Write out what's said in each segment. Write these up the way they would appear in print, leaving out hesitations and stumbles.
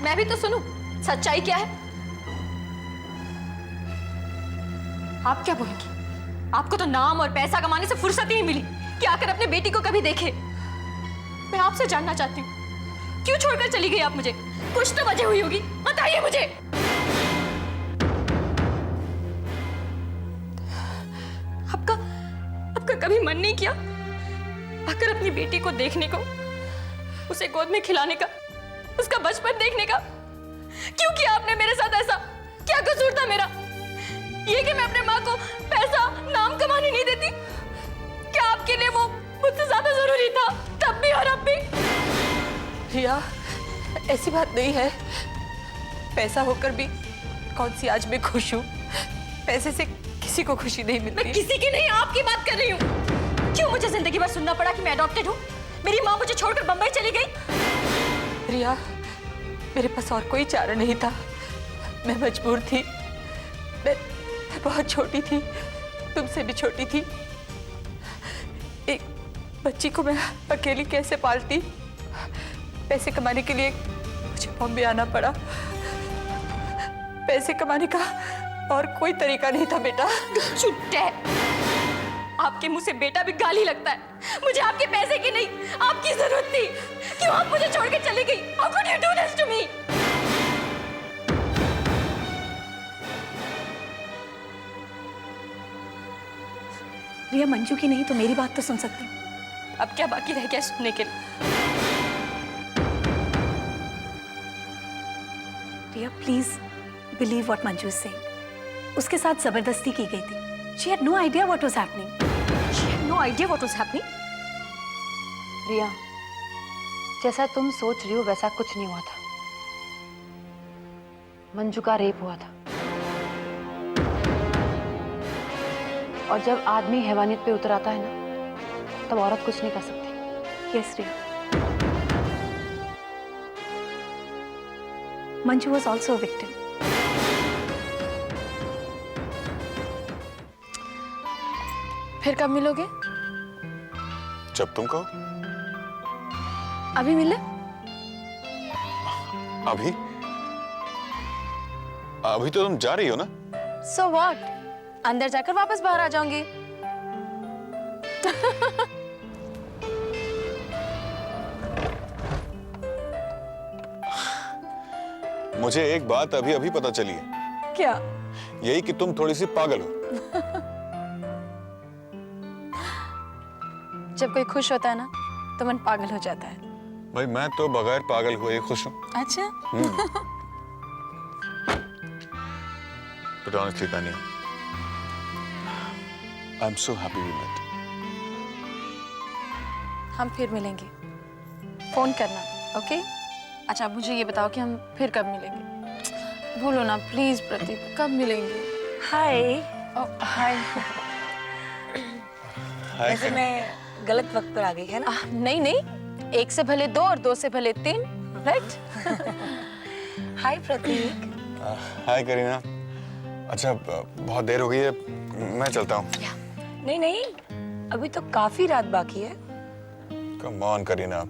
मैं भी तो सुनूं, सच्चाई क्या है? आप क्या बोलेंगी? आपको तो नाम और पैसा कमाने से फुर्सत ही नहीं मिली कि आकर अपने बेटी को कभी देखे। मैं आपसे जानना चाहती हूँ, क्यों छोड़कर चली गई आप मुझे? कुछ तो वजह हुई होगी, बताइए मुझे। आपका कभी मन नहीं किया आकर अपनी बेटी को देखने को, उसे गोद में खिलाने का, उसका बचपन देखने का? क्यों किया आपने मेरे साथ ऐसा? क्या कसूर था मेरा? ये कि मैं अपने माँ को पैसा, नाम कमाने नहीं देती? क्या आपके लिए वो मुझसे ज्यादा जरूरी था? तब भी और अब भी? रिया, ऐसी बात नहीं है। पैसा होकर भी कौन सी आज मैं खुश हूँ। पैसे से किसी को खुशी नहीं मिलती। मैं किसी की नहीं, आपकी बात कर रही हूँ। क्यों मुझे जिंदगी भर सुनना पड़ा कि मैं अडॉप्टेड हूँ? मेरी माँ मुझे छोड़कर बंबई चली गई। रिया, मेरे पास और कोई चारा नहीं था। मैं मजबूर थी। मैं बहुत छोटी थी, तुमसे भी छोटी थी। एक बच्ची को मैं अकेली कैसे पालती? पैसे कमाने के लिए मुझे बॉम्बे आना पड़ा। पैसे कमाने का और कोई तरीका नहीं था बेटा। चुप है। आपके मुंह से बेटा भी गाली लगता है। मुझे आपके पैसे की नहीं, आपकी जरूरत थी। क्यों आप मुझे छोड़ के चली गई? How could you do this to me? रिया, मंजू की नहीं तो मेरी बात तो सुन सकती। अब क्या बाकी रह गया सुनने के लिए? Riya, please believe what Manju is saying. उसके साथ जबरदस्ती की गई थी। She had no idea what was happening. She had no idea what was happening. रिया, जैसा तुम सोच रही हो वैसा कुछ नहीं हुआ था। मंजू का रेप हुआ था। और जब आदमी हैवानियत पे उतर आता है ना, तब औरत कुछ नहीं कर सकती। Yes, Riya. Manju was also a victim. फिर कब मिलोगे? जब तुम कहो। अभी मिले? अभी? अभी तो तुम जा रही हो ना? So what? अंदर जाकर वापस बाहर आ जाऊंगी। मुझे एक बात अभी अभी पता चली है। क्या? यही कि तुम थोड़ी सी पागल हो। जब कोई खुश होता है ना, तो मन पागल हो जाता है। भाई मैं तो बगैर पागल हुए ही खुश हूँ। अच्छा? But honestly, Tanya, I'm so happy we met. हम फिर मिलेंगे। फोन करना, ओके? अच्छा, अब मुझे ये बताओ कि हम फिर कब मिलेंगे? बोलो ना प्लीज प्रतीक, कब मिलेंगे? हाय। हाय। वैसे मैं गलत वक्त पर आ गई है ना? नहीं नहीं, एक से भले दो और दो से भले तीन, राइट? हाय प्रतीक। हाय करीना। अच्छा, बहुत देर हो गई है, मैं चलता हूँ। नहीं नहीं, अभी तो काफी रात बाकी है। कम ऑन करीना,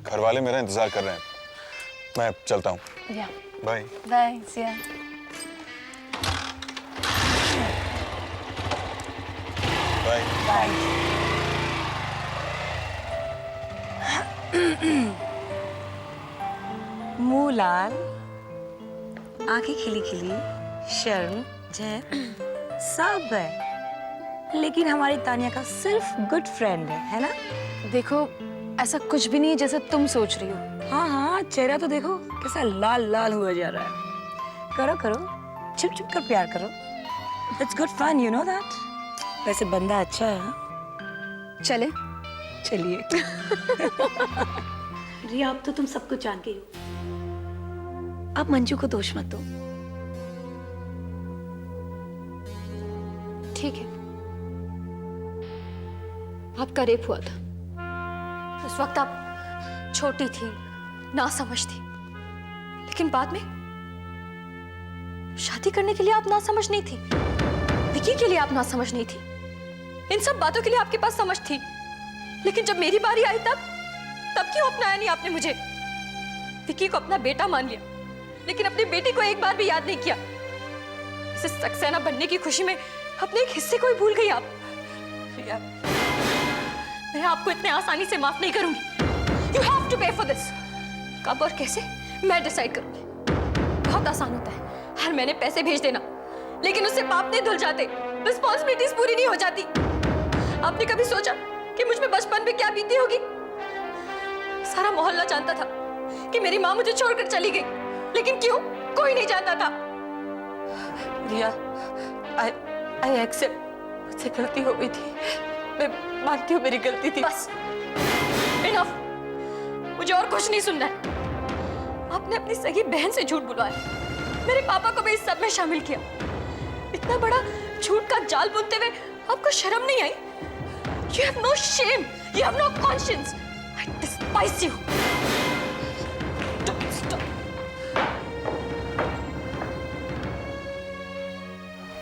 घर वाले मेरा इंतजार कर रहे हैं। मैं चलता हूँ। या बाय। बाय, सी या। बाय। बाय। मुंह लाल, आंखें खिली खिली, शर्म, झेप सब है, लेकिन हमारी तानिया का सिर्फ गुड फ्रेंड है ना? देखो, ऐसा कुछ भी नहीं है जैसा तुम सोच रही हो। हाँ हाँ, चेहरा तो देखो कैसा लाल लाल हुआ जा रहा है। करो करो, छुप छुप कर प्यार करो। It's good fun, you know that? वैसे बंदा अच्छा है। हाँ? चले? चलिए। रिया, अब तो तुम सब कुछ जान गई हो। अब मंजू को दोष मत दो। ठीक है, आपका रेप हुआ था। उस वक्त आप छोटी थी, नासमझ थी, लेकिन बाद में शादी करने के लिए आप नासमझ नहीं थी। विकी के लिए आप नासमझ नहीं थी। इन सब बातों के लिए आपके पास समझ थी, लेकिन जब मेरी बारी आई तब क्यों अपनाया नहीं आपने मुझे? विकी को अपना बेटा मान लिया, लेकिन अपनी बेटी को एक बार भी याद नहीं किया। इसे सक्सेना बनने की खुशी में अपने एक हिस्से को ही भूल गई आप। रिया, मैं आपको इतने आसानी से माफ नहीं करूंगी। यू हैव टू पे फॉर दिस। कब और कैसे मैं डिसाइड करूंगी। बहुत आसान होता है हर महीने पैसे भेज देना, लेकिन उससे पाप नहीं धुल जाते, रिस्पॉन्सिबिलिटीज पूरी नहीं हो जाती। आपने कभी सोचा कि मुझ में बचपन में क्या बीती होगी? सारा मोहल्ला जानता था कि मेरी माँ मुझे छोड़कर चली गई, लेकिन क्यों कोई नहीं जानता था। रिया, आई एक्सेप्ट, मुझसे गलती हो गई थी। मैं मानती हूँ मेरी गलती थी। बस इनफ, मुझे और कुछ नहीं सुनना है। आपने अपनी सगी बहन से झूठ बुलवाया, मेरे पापा को भी इस सब में शामिल किया। इतना बड़ा झूठ का जाल बुनते हुए आपको शर्म नहीं आई? You have no shame, you have no conscience. I despise you. Don't stop.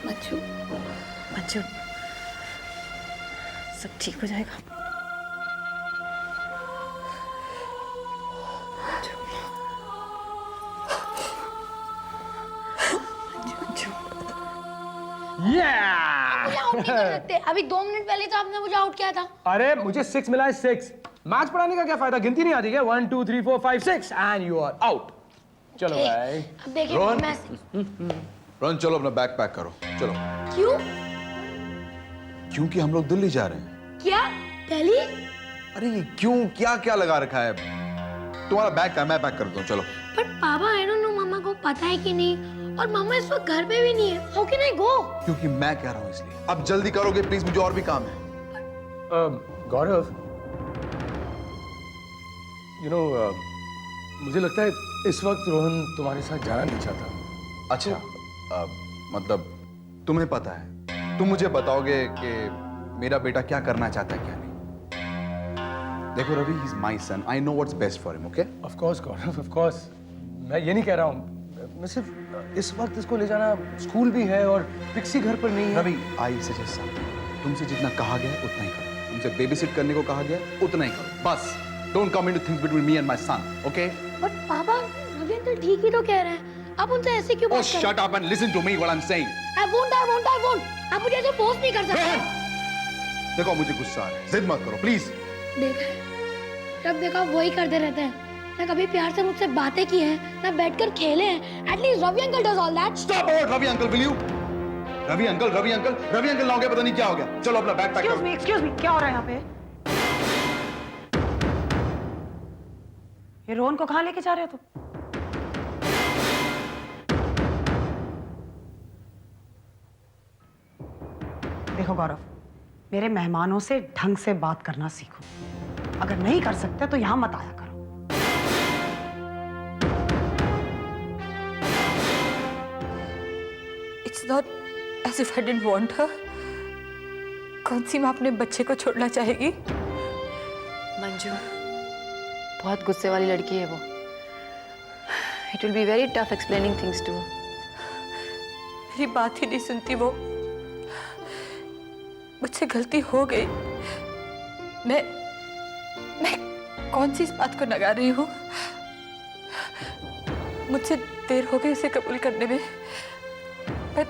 Manju, Manju, सब ठीक हो जाएगा। मुझे आउट नहीं कर सकते। अभी 2 मिनट पहले तो आपने मुझे आउट किया था। अरे मुझे 6 मिला है 6। मैच पढ़ाने का क्या फायदा, गिनती नहीं आती क्या? 1 2 3 4 5 6 एंड यू आर आउट। चलो भाई। अब देखिए रोहन। मैं रोहन चलो अपना बैग पैक करो, चलो। क्यों? क्योंकि हम लोग दिल्ली जा रहे हैं। क्या दिल्ली? अरे ये क्यों क्या क्या लगा रखा है? तुम्हारा बैग का मैं पैक कर दूं, चलो। बट पापा, आई डोंट नो मम्मा को पता है कि नहीं, और मम्मा इस वक्त घर पे भी नहीं है। हाउ कैन आई गो? क्योंकि मैं कह रहा हूँ इसलिए। अब जल्दी करोगे प्लीज, मुझे और भी काम है। गौरव, यू नो मुझे लगता है इस वक्त रोहन तुम्हारे साथ जाना नहीं चाहता। अच्छा, मतलब तुम्हें पता है, तुम मुझे बताओगे कि मेरा बेटा क्या करना चाहता है क्या नहीं। देखो Ravi, he is my son, I know what's best for him, okay? Of course Gaurav, of course. मैं ये नहीं कह रहा हूँ, मैं सिर्फ इस वक्त इसको ले जाना, स्कूल भी है और पिक्सी घर पर नहीं है। रवि, आई सजेस्ट समथिंग, तुमसे जितना कहा गया है उतना ही करो। तुमसे बेबी सिट करने को कहा गया है उतना ही करो, बस। Don't come into things between me and my son, okay? But पापा, रवि अंकल ठीक ही तो कह रहे हैं। आप उनसे ऐसे क्यों Oh, बात कर रहे हैं? shut up and listen to me what I'm saying. I won't. आप मुझे ऐसे फोर्स नहीं कर सकते। रोहन, देखो मुझे गुस्सा आ रहा है, जिद मत करो प्लीज। देखा, जब देखा वही करते रहते हैं। ना कभी प्यार से मुझसे बातें की हैं, ना बैठकर खेले हैं। At least Ravi uncle does all that. Stop it, Ravi uncle, will you? Ravi uncle ना हो गया, पता नहीं क्या हो गया। चलो अपना बैग पैक करो। एक्सक्यूज मी, क्या हो रहा है यहाँ पे? ये रोहन को कहाँ लेके जा रहे हो तुम? देखो गौरव, मेरे मेहमानों से ढंग से बात करना सीखो। अगर नहीं कर सकते तो यहाँ मत आया करो। It's not as if I didn't want her. कौन सी माँ अपने बच्चे को छोड़ना चाहेगी? मंजू, बहुत गुस्से वाली लड़की है वो। It will be very tough explaining things to her. मेरी बात ही नहीं सुनती वो। मुझसे गलती हो गई। मैं कौन सी इस बात को नकार रही हूँ? मुझसे देर हो गई उसे कबूल करने में। मैं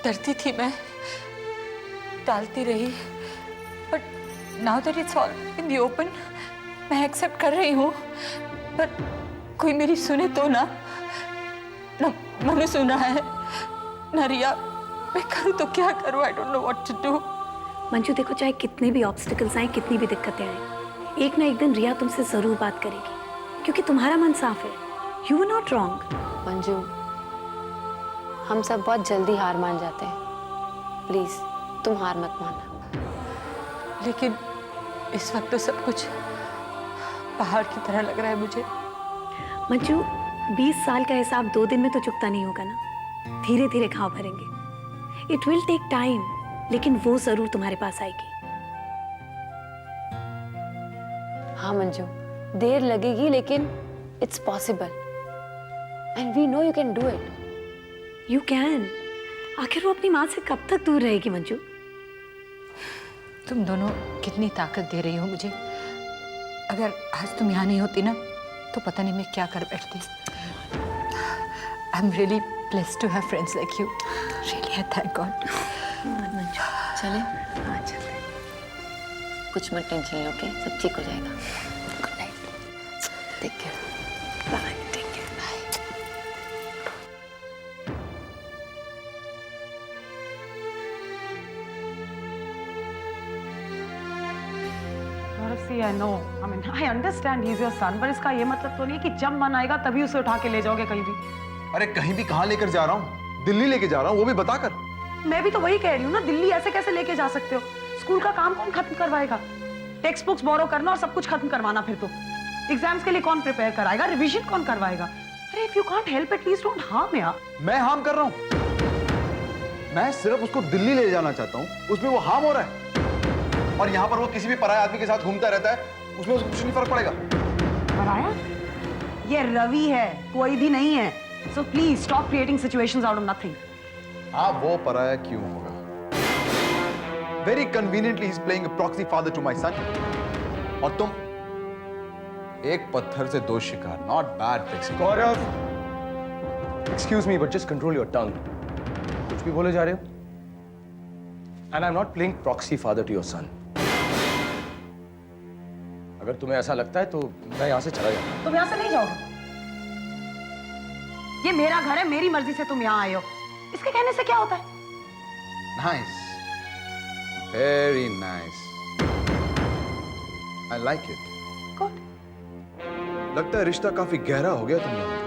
डरती थी, मैं टालती रही, but now that it's all in the open, मैं एक्सेप्ट कर रही हूँ। बट कोई मेरी सुने तो ना मनु सुना है ना रिया। मैं करूँ तो क्या करूँ? I don't know what to do. Manju देखो, चाहे कितने भी ऑब्स्टिकल्स आए, कितनी भी दिक्कतें आए, एक ना एक दिन रिया तुमसे जरूर बात करेगी, क्योंकि तुम्हारा मन साफ है। You were not wrong. Manju, हम सब बहुत जल्दी हार मान जाते हैं। प्लीज तुम हार मत मानना। लेकिन इस वक्त तो सब कुछ पहाड़ की तरह लग रहा है मुझे। मंजू, 20 साल का हिसाब 2 दिन में तो चुकता नहीं होगा ना। धीरे धीरे घाव भरेंगे। इट विल टेक टाइम, लेकिन वो जरूर तुम्हारे पास आएगी। हाँ मंजू, देर लगेगी लेकिन it's possible and we know you can do it. You can. आखिर वो अपनी माँ से कब तक दूर रहेगी मंजू? तुम दोनों कितनी ताकत दे रही हो मुझे। अगर आज तुम यहाँ नहीं होती ना, तो पता नहीं मैं क्या कर बैठती। I am really blessed to have friends like you. Really I thank God. चले हाँ चलते हैं। कुछ मत टेंशन लो, ओके? सब ठीक हो जाएगा। Good night, take care. Bye, take care. See, I know. I mean, I understand he's your son, but इसका ये मतलब तो नहीं है कि जब मन आएगा तभी उसे उठा के ले जाओगे कहीं भी। अरे कहीं भी कहाँ लेकर जा रहा हूँ? दिल्ली लेके जा रहा हूँ, वो भी बताकर। मैं भी तो वही कह रही हूँ ना, दिल्ली ऐसे कैसे लेके जा सकते हो? स्कूल का काम कौन खत्म करवाएगा? टेक्स्ट बुक्स बोरो करना और सब कुछ खत्म करवाना, फिर तो एग्जाम्स के लिए कौन प्रिपेयर कराएगा? रिवीजन कौन करवाएगा? अरे if you can't help it, please don't harm यार। मैं हार्म कर रहा हूँ? मैं सिर्फ उसको दिल्ली ले जाना चाहता हूँ, उसमें वो हार्म हो रहा है। और यहाँ पर वो किसी भी पराये आदमी के साथ घूमता रहता है, उसमें उसको कुछ नहीं फर्क पड़ेगा। पराया? ये रवि है, कोई भी नहीं है। So please stop creating situations out of nothing. हाँ, वो पराया क्यों होगा? Very conveniently he's playing a proxy father to my son. और तुम एक पत्थर से दो शिकार, not bad fixing. Gaurav, excuse me, but just control your tongue. कुछ भी बोले जा रहे हो? And I'm not playing proxy father to your son. अगर तुम्हें ऐसा लगता है तो मैं यहाँ से चला जाऊँ। तुम यहाँ से नहीं जाओगे। ये मेरा घर है, मेरी मर्जी से तुम यहाँ आए हो। इसके कहने से क्या होता है? Nice, very nice. I like it. Good. लगता है रिश्ता काफी गहरा हो गया तुम लोगों का।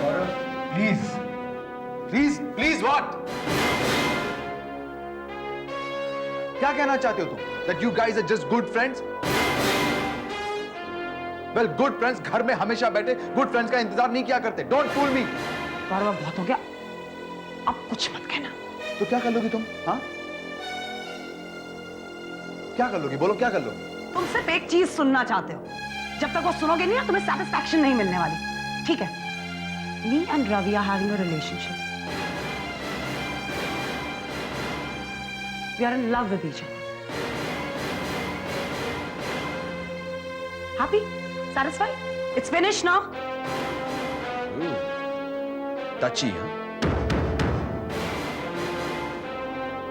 गौरव, Please, please, please what? क्या कहना चाहते हो तुम? That you guys are just good friends? Well, good friends घर में हमेशा बैठे good friends का इंतजार नहीं किया करते. Don't fool me. गौरव बहुत हो गया, अब कुछ मत कहना। तो क्या कर लोगी तुम? हाँ? क्या कर लोगी? बोलो क्या कर लोगी? तुम सिर्फ एक चीज सुनना चाहते हो। जब तक वो सुनोगे नहीं ना, तुम्हें सेटिस्फैक्शन नहीं मिलने वाली। ठीक है? Me and Ravi are having a relationship. We are in love with each other. Happy? Satisfied? It's finished now. टची है।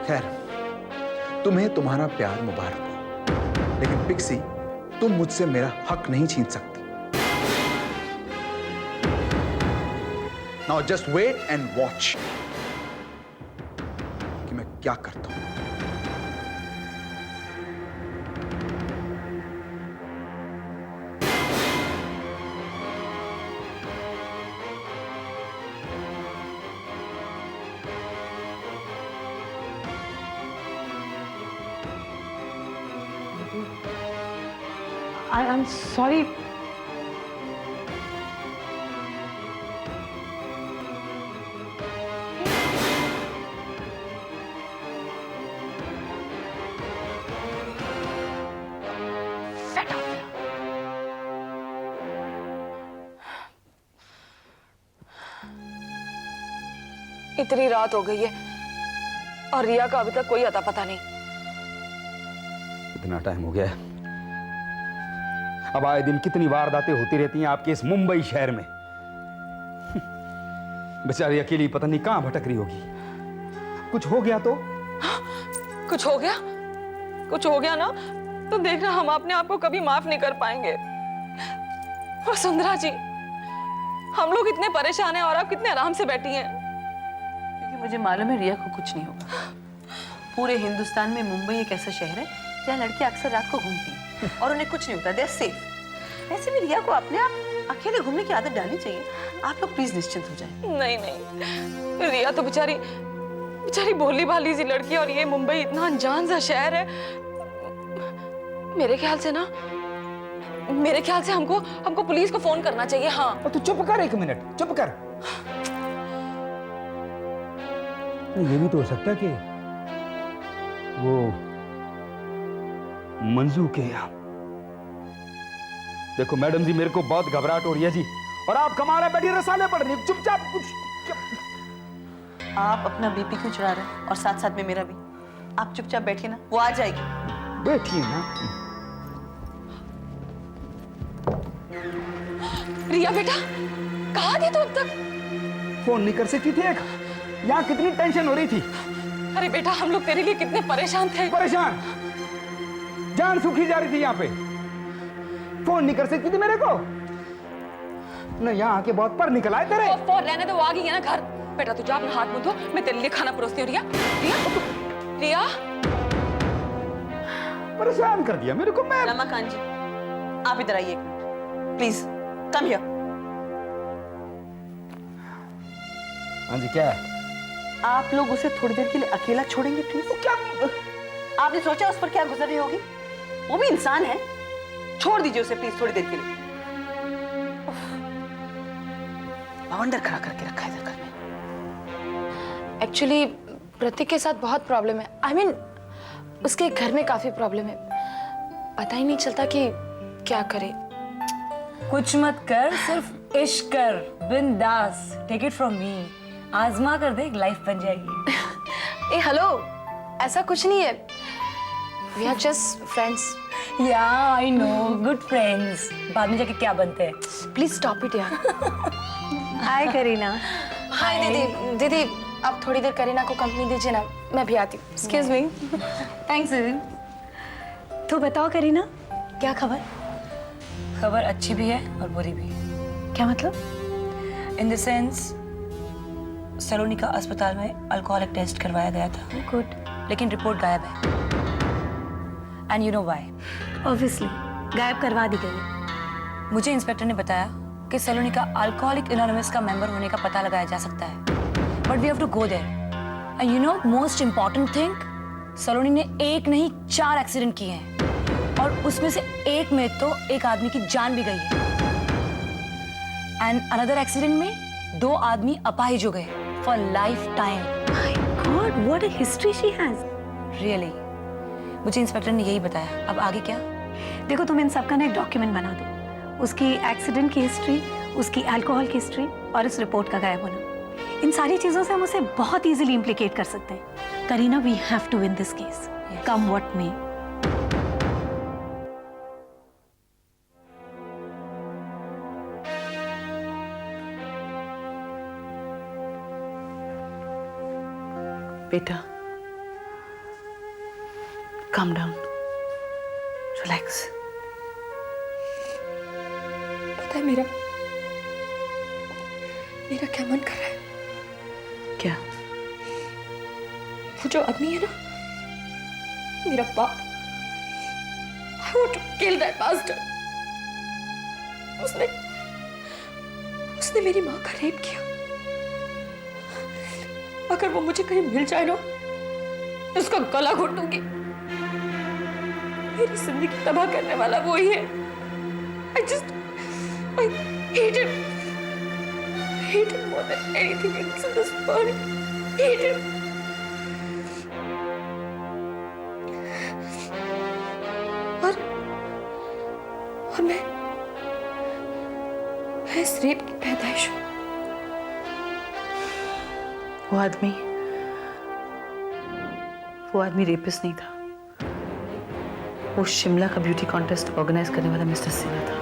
खैर, तुम्हें तुम्हारा प्यार मुबारक हो, लेकिन पिक्सी, तुम मुझसे मेरा हक नहीं छीन सकती। Now just wait and watch कि मैं क्या करता हूं। I'm sorry. Fed up. इतनी रात हो गई है और रिया का अभी तक कोई अता पता नहीं। इतना टाइम हो गया है। अब आए दिन कितनी वारदातें होती रहती हैं आपके इस मुंबई शहर में। बेचारी अकेली पता नहीं कहां भटक रही होगी। कुछ हो गया तो? कुछ हो गया? कुछ हो गया ना तो देखना हम अपने आप को कभी माफ नहीं कर पाएंगे। और सुंदरा जी, हम लोग इतने परेशान हैं और आप कितने आराम से बैठी हैं। क्योंकि मुझे मालूम है रिया को कुछ नहीं होगा। पूरे हिंदुस्तान में मुंबई एक ऐसा शहर है जहाँ लड़कियां अक्सर रात को घूमती हैं और उन्हें कुछ नहीं होता, दे आर सेफ। ऐसे में रिया को अपने आप अकेले घूमने की आदत डालनी चाहिए। आप लोग प्लीज निश्चिंत हो जाएं। नहीं नहीं, रिया तो बेचारी भोली भाली सी लड़की है और ये मुंबई इतना अनजान सा शहर है। मेरे ख्याल से हमको पुलिस को फोन करना चाहिए। हाँ तू चुप कर, एक मिनट चुप कर। ये भी तो हो सकता है कि वो मंजू के यहाँ। देखो मैडम जी, मेरे को बहुत घबराहट हो रही है जी, और आप कमारा बैठी रसाले पड़ रही, चुपचाप कुछ। आप अपना बीपी क्यों चढ़ा रहे हैं और साथ साथ में मेरा भी? आप चुपचाप बैठिए ना, वो आ जाएगी। बैठिए ना। रिया बेटा, कहाँ थी तू अब तक? फोन नहीं कर सकती थी? एक यहाँ कितनी टेंशन हो रही थी। अरे बेटा, हम लोग तेरे लिए कितने परेशान थे। परेशान, जान सूखी जा रही थी यहाँ पे। फोन नहीं कर सकती थी मेरे को? न यहाँ आके बहुत पर निकल आए तेरे। फोन रहने दो, वो आ गई है ना घर। बेटा तू जा, अपना हाथ मुंह धो, मैं तेरे लिए खाना परोसती हूँ। रिया, रिया, रिया। परेशान कर दिया मेरे को। मैं रमाकांत जी, आप इधर आइए प्लीज, कम हियर। हाँ जी, क्या है? आप लोग उसे थोड़ी देर के लिए अकेला छोड़ेंगे प्लीज? क्या आपने सोचा उस पर क्या गुजर रही होगी? वो भी इंसान है, छोड़ दीजिए उसे प्लीज थोड़ी देर के लिए। बवंडर खड़ा करके रखा है इधर घर में। एक्चुअली प्रतीक के साथ बहुत प्रॉब्लम है। I mean, उसके घर में काफी प्रॉब्लम है। पता ही नहीं चलता कि क्या करे। कुछ मत कर, सिर्फ इश्क कर, बिंदास। टेक इट फ्रॉम मी, आजमा कर देख, लाइफ बन जाएगी। ए हेलो, ऐसा कुछ नहीं है। We are just friends. Yeah I no, good friends. बाद में जाके क्या बनते हैं? प्लीज स्टॉप इट यार। हाय करीना। हाय दीदी। दीदी आप थोड़ी देर करीना को कंपनी दीजिए ना, मैं भी आती हूँ। Excuse me. थैंक्स दीदी। तो बताओ करीना, क्या खबर? खबर अच्छी भी है और बुरी भी। क्या मतलब? इन द सेंस, सलोनी का अस्पताल में अल्कोहलिक टेस्ट करवाया गया था। गुड। लेकिन रिपोर्ट गायब है। And you know why? Obviously गायब करवा दी गई है। मुझे इंस्पेक्टर ने बताया कि सलोनी का अल्कोहलिक एनोनिमस का मेंबर होने का पता लगाया जा सकता है, but we have to go there. And you know most important thing, Saloni ने एक नहीं 4 एक्सीडेंट किए हैं और उसमें से एक में तो एक आदमी की जान भी गई है। एंड अनदर एक्सीडेंट में 2 आदमी अपाहिज हो गए for life time. My God, what a history she has. Really, मुझे इंस्पेक्टर ने यही बताया। अब आगे क्या? देखो, तुम इन सबका ना एक डॉक्यूमेंट बना दो। उसकी एक्सीडेंट की हिस्ट्री, उसकी अल्कोहल की हिस्ट्री और इस रिपोर्ट का गायब होना। इन सारी चीजों से हम उसे बहुत इजीली इम्प्लीकेट कर सकते हैं। Kareena, we have to win this case, come what may. बेटा, calm down, relax. पता है मेरा क्या मन कर रहा है? क्या? वो जो आदमी है ना, मेरा बाप, I want to kill that bastard. उसने मेरी माँ का रेप किया। अगर वो मुझे कहीं मिल जाए ना, उसका गला घोट दूंगी। मेरी जिंदगी तबाह करने वाला वो ही है। I hate him. I hate him more than anything else in this world. I hate him. और मैं इस रेप की पैदाइश हूँ। वो आदमी रेपिस्ट नहीं था। वो शिमला का ब्यूटी कॉन्टेस्ट ऑर्गेनाइज करने वाला मिस्टर सिन्हा था।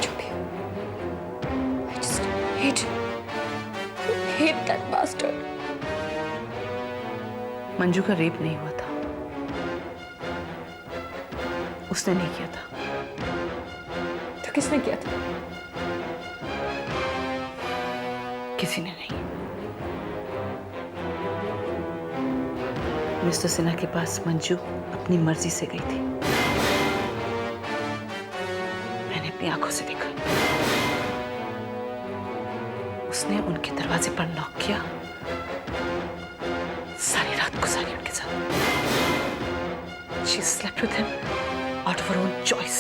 जो भी हो, I just hate that bastard. Manju का रेप नहीं हुआ था, उसने नहीं किया था। तो किसने किया था? किसी ने नहीं। मिस्टर सिन्हा के पास मंजू अपनी मर्जी से गई थी। मैंने अपनी आंखों से देखा। उसने उनके दरवाजे पर नॉक किया, सारी रात गुजारी उनके साथ। She slept with him out of her own choice.